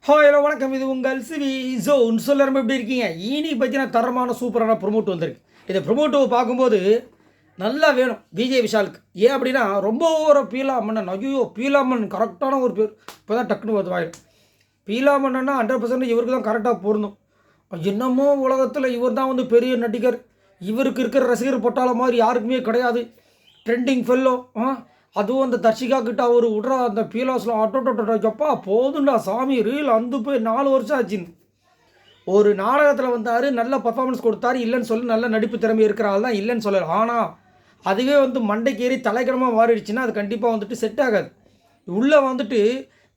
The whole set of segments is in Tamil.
ஹலோ வணக்கம். இது உங்கள் சிவி ஜோன். எல்லாரும் எப்படி இருக்கீங்க? இனி பார்த்தீங்கன்னா தரமான சூப்பரான ப்ரொமோட் வந்திருக்கு. இந்த ப்ரொமோட்டோ பார்க்கும்போது நல்லா வேணும் விஜய் விஷாலுக்கு. ஏன் அப்படின்னா ரொம்ப ஒரு பீலாமன்னன். ஐயோ, பீலாமன் கரெக்டான ஒரு பேர். இப்போ தான் டக்குன்னு வருது வாயில். பீலாமன்னா 100% இவருக்கு தான் கரெக்டாக பொருந்தும். என்னமோ உலகத்தில் இவர் தான் வந்து பெரிய நடிகர், இவருக்கு இருக்கிற ரசிகர் பட்டாளம் மாதிரி யாருக்குமே கிடையாது, ட்ரெண்டிங் ஃபெல்லோ. அதுவும் அந்த தர்ஷிகா கிட்ட அவர் விட்ற அந்த பீலாஸில் எப்பா போதுண்டா சாமி, ரீல் அந்த போய் 4 வருஷம் ஆச்சுன்னு. ஒரு நாடகத்தில் வந்தார், நல்ல பர்ஃபார்மன்ஸ் கொடுத்தாரு, இல்லைன்னு சொல்லி நல்ல நடிப்பு திறமை இருக்கிற ஆள் தான், இல்லைன்னு சொல்லலை. ஆனால் அதுவே வந்து மண்டைக்கு ஏறி தலைக்கிடமாக மாறிடுச்சுன்னா அது கண்டிப்பாக வந்துட்டு செட் ஆகாது. உள்ளே வந்துட்டு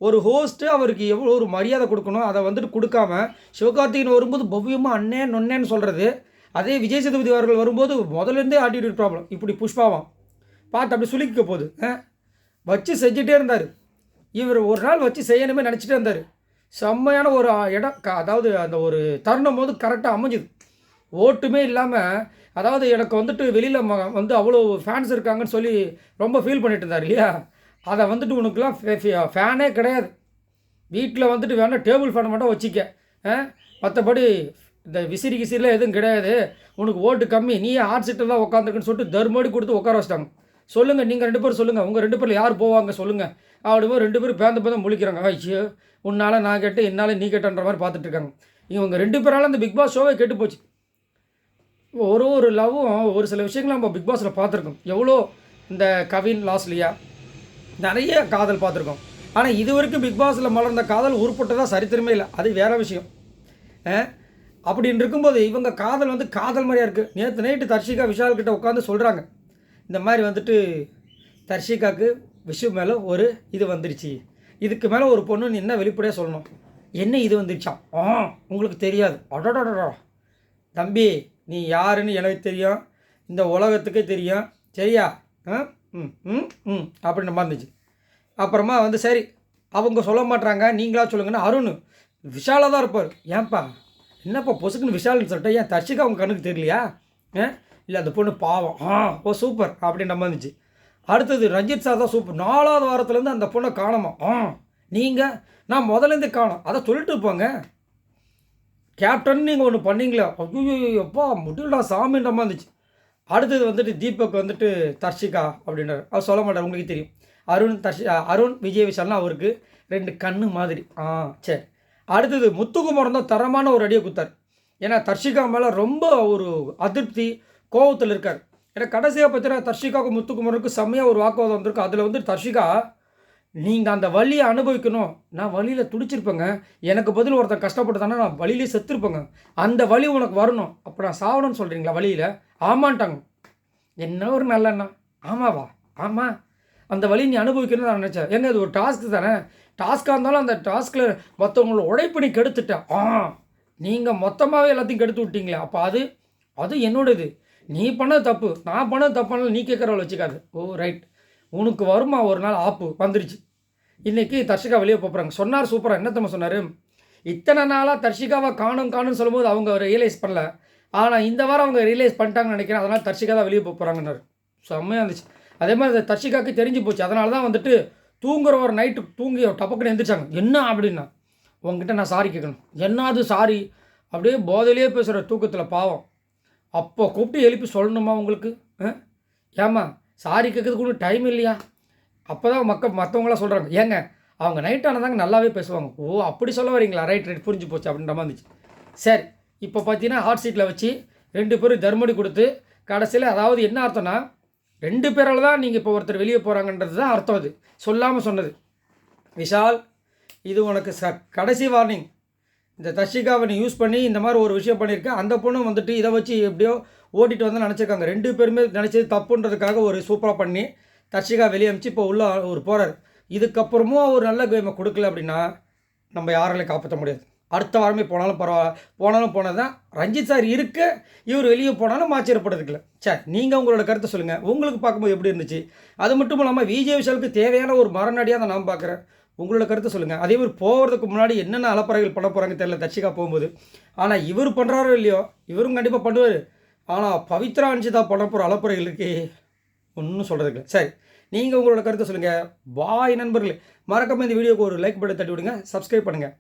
ஒரு ஹோஸ்ட்டு அவருக்கு எவ்வளோ ஒரு மரியாதை கொடுக்கணும், அதை வந்துட்டு கொடுக்காம சிவகார்த்திகேயன் வரும்போது பவ்யமாக அண்ணே நொன்னேன்னு சொல்கிறது. அதே விஜய் சேதுபதி அவர்கள் வரும்போது முதலேருந்தே ஆட்டிடியூட் ப்ராப்ளம். இப்படி புஷ்பாவாம் பார்த்து அப்படி சுலுக்கிக்க போகுது. வச்சு செஞ்சுட்டே இருந்தார். இவர் ஒரு நாள் வச்சு செய்யணுமே நினச்சிட்டே இருந்தார். செம்மையான ஒரு இடம், அதாவது அந்த ஒரு தருணம் போது கரெக்டாக அமைஞ்சுது. ஓட்டுமே இல்லாமல், அதாவது எனக்கு வந்துட்டு வெளியில் வந்து அவ்வளோ ஃபேன்ஸ் இருக்காங்கன்னு சொல்லி ரொம்ப ஃபீல் பண்ணிட்டு இருந்தார் இல்லையா? அதை வந்துட்டு உனக்குலாம் ஃபேனே கிடையாது, வீட்டில் வந்துட்டு வேணால் டேபிள் ஃபேன் மட்டும் வச்சிக்க, மற்றபடி இந்த விசிறிலாம் எதுவும் கிடையாது, உனக்கு ஓட்டு கம்மி, நீயே ஹாட் சீட்டில் தான் உட்காந்துருக்குன்னு சொல்லிட்டு தர்மடி கொடுத்து உட்கார வச்சிட்டாங்க. சொல்லுங்கள், நீங்கள் 2 பேரும் சொல்லுங்கள், உங்கள் 2 பேரில் யார் போவாங்க சொல்லுங்கள். அப்படிம்போது 2 பேரும் பேந்த முழிக்கிறாங்க. ஐயோ, உன்னால் நான் கேட்டு என்னால் நீ கேட்டன்ற மாதிரி பார்த்துட்ருக்காங்க. இவங்க 2 பேரால் அந்த பிக் பாஸ் ஷோவே கெட்டு போச்சு. ஒரு லவ்வும் ஒரு சில விஷயங்கள் நம்ம பிக் பாஸில் பார்த்துருக்கோம். எவ்வளோ இந்த கவின் லாஸ்லியா நிறைய காதல் பார்த்துருக்கோம். ஆனால் இது வரைக்கும் பிக் பாஸில் மலர்ந்த காதல் உருப்பட்டதாக சரித்திரமே இல்லை. அது வேறு விஷயம். அப்படின்னு இருக்கும்போது இவங்க காதல் வந்து காதல் மாதிரியாக இருக்குது. நேற்று நைட்டு தர்ஷிகா விஷால் கிட்ட உட்காந்து சொல்கிறாங்க, இந்த மாதிரி வந்துட்டு தர்ஷிகாவுக்கு விஷு மேலே ஒரு இது வந்துருச்சு, இதுக்கு மேலே ஒரு பொண்ணு என்ன வெளிப்படையாக சொல்லணும், என்ன இது வந்துருச்சான், உங்களுக்கு தெரியாது, அடடடா தம்பி நீ யாருன்னு எனக்கு தெரியும், இந்த உலகத்துக்கே தெரியும், சரியா? அப்படின்ற மாதிரி இருந்துச்சு. அப்புறமா வந்து சரி அவங்க சொல்ல மாட்டாங்க, நீங்களா சொல்லுங்கன்னா அருண் விஷாலாக தான் இருப்பார். ஏன்ப்பா என்னப்பா பொசுக்குன்னு விஷால்னு சொல்லிட்டு, ஏன் தர்ஷிகா அவங்க கண்ணுக்கு தெரியலையா? இல்லை அந்த பொண்ணு பாவம், ஓ சூப்பர் அப்படின்ற மாதிரி இருந்துச்சு. அடுத்தது ரஞ்சித் சார் தான் சூப்பர், 4வது வாரத்துலேருந்து அந்த பொண்ணை காணுமா, நீங்கள் நான் முதலேருந்து காணும், அதை சொல்லிட்டு இருப்பாங்க. கேப்டன் நீங்கள் ஒன்று பண்ணீங்களா, ஐயோ எப்பா முடியலடா சாமின்ற மாதிரி இருந்துச்சு. அடுத்தது வந்துட்டு தீபக் வந்துட்டு தர்ஷிகா அப்படின்றார், அவர் சொல்ல மாட்டார், உங்களுக்கு தெரியும். அருண் விஜய் விஷால்னா அவருக்கு 2 கண்ணு மாதிரி. சரி. அடுத்தது முத்துக்குமாரன் தான் தரமான ஒரு அடியை கொடுத்தார். ஏன்னா தர்ஷிகா மேலே ரொம்ப ஒரு அதிருப்தி கோபத்தில் இருக்கார். ஏன்னா கடைசியாக பார்த்தீங்கன்னா தர்ஷிகாவுக்கு முத்துக்குமாருக்கு செம்மையாக ஒரு வாக்குவாதம் வந்திருக்கு. அதில் வந்து தர்ஷிகா, நீங்கள் அந்த வலியை அனுபவிக்கணும், நான் வழியில் துடிச்சிருப்பேங்க, எனக்கு பதில் ஒருத்தன் கஷ்டப்பட்டு தானே நான் வழியிலே செத்துருப்பேங்க, அந்த வலி உனக்கு வரணும், அப்போ நான் சாவணும்னு சொல்கிறீங்களா வழியில்? ஆமான்ட்டாங்க. என்ன ஒரு நல்லண்ணா, ஆமாவா? ஆமாம், அந்த வழி நீ அனுபவிக்கணும்னு நான் நினச்சேன். ஏங்க அது ஒரு டாஸ்க்கு தானே, டாஸ்க்காக இருந்தாலும் அந்த டாஸ்கில் மற்றவங்களோட உழைப்பு நீ கெடுத்துட்டேன். நீங்கள் மொத்தமாகவே எல்லாத்தையும் கெடுத்து விட்டீங்களே, அப்போ அது என்னோடது, நீ பண்ணது தப்பு, நான் பண்ணது தப்பானாலும் நீ கேட்குறவளை வச்சுக்காது. ஓ ரைட், உனக்கு வருமா ஒரு நாள் ஆப்பு வந்துருச்சு. இன்றைக்கி தர்ஷிகா வெளியே போகிறாங்க. சொன்னார் சூப்பராக, என்னத்தம்மா சொன்னார், இத்தனை நாளாக தர்ஷிகாவை காணும்னு சொல்லும்போது அவங்க ரியலைஸ் பண்ணல, ஆனால் இந்த வாரம் அவங்க ரியலைஸ் பண்ணிட்டாங்கன்னு நினைக்கிறேன், அதனால் தர்ஷிகா தான் வெளியே போகிறாங்கன்னாரு. செம்மையாக இருந்துச்சு. அதே மாதிரி தர்ஷிகாவுக்கு தெரிஞ்சு போச்சு, அதனால தான் வந்துட்டு தூங்குற ஒரு நைட்டு தூங்கி டப்பக்குன்னு எழுந்திரிச்சாங்க. என்ன அப்படின்னா, உங்ககிட்ட நான் சாரி கேட்கணும். என்ன அது சாரி, அப்படியே போதையிலே பேசுகிற தூக்கத்தில் பாவம், அப்போ கூப்பிட்டு எழுப்பி சொல்லணுமா உங்களுக்கு? ஏம்மா சாரி கேட்கறதுக்கு கூட டைம் இல்லையா? அப்போ தான் மற்றவங்களாம் சொல்கிறாங்க, ஏங்க அவங்க நைட் ஆனதாங்க நல்லாவே பேசுவாங்க. ஓ அப்படி சொல்ல வரீங்களா, ரைட் புரிஞ்சு போச்சு அப்படின்ற மாதிரி இருந்துச்சு. சரி, இப்போ பார்த்தீங்கன்னா ஹாட் சீட்டில் வச்சு 2 பேரும் தர்மடி கொடுத்து கடைசியில், அதாவது என்ன அர்த்தம்னா 2 பேரால் தான் நீங்கள் இப்போ ஒருத்தர் வெளியே போகிறாங்கன்றது தான் அர்த்தம். அது சொல்லாமல் சொன்னது. விஷால், இது உனக்கு கடைசி வார்னிங். இந்த தர்ஷிகாவை நீ யூஸ் பண்ணி இந்த மாதிரி ஒரு விஷயம் பண்ணியிருக்கேன், அந்த பொண்ணு வந்துட்டு இதை வச்சு எப்படியோ ஓட்டிகிட்டு வந்து நினச்சிருக்காங்க. 2 பேருமே நினச்சது தப்புன்றதுக்காக ஒரு சூப்பராக பண்ணி தர்ஷிகா வெளியே அனுப்பிச்சு இப்போ உள்ள ஒரு போகிறார். இதுக்கப்புறமும் ஒரு நல்ல கேமை கொடுக்கல அப்படின்னா நம்ம யாராலையும் காப்பாற்ற முடியாது. அடுத்த வாரமே போனாலும் பரவாயில்ல, போனது தான். ரஞ்சித் சார் இருக்க இவர் வெளியே போனாலும் ஆச்சரியப்படுறதுக்குல. சரி, நீங்கள் உங்களோட கருத்தை சொல்லுங்கள், உங்களுக்கு பார்க்கும்போது எப்படி இருந்துச்சு? அது மட்டும் இல்லாமல் விஜய் விஷாலுக்கு தேவையான ஒரு மரநடியாக தான் நான் பார்க்குறேன். உங்களோட கருத்தை சொல்லுங்கள். அதே மாதிரி போகிறதுக்கு முன்னாடி என்னென்ன அலப்பறைகள் பண்ண போகிறாங்க தெரியல தர்ஷிகா போகும்போது. ஆனால் இவர் பண்ணுறாரோ இல்லையோ, இவரும் கண்டிப்பாக பண்ணுவார். ஆனால் பவித்ரா அன்ஷிதா பண்ண போகிற அலப்பறைகளுக்கு ஒன்றும் சொல்கிறதுக்கு. சரி, நீங்கள் உங்களோட கருத்தை சொல்லுங்கள். பாய் நண்பர்களே, மறக்காமல் இந்த வீடியோக்கு ஒரு லைக் பட்டன் தட்டி விடுங்க, சப்ஸ்கிரைப் பண்ணுங்கள்.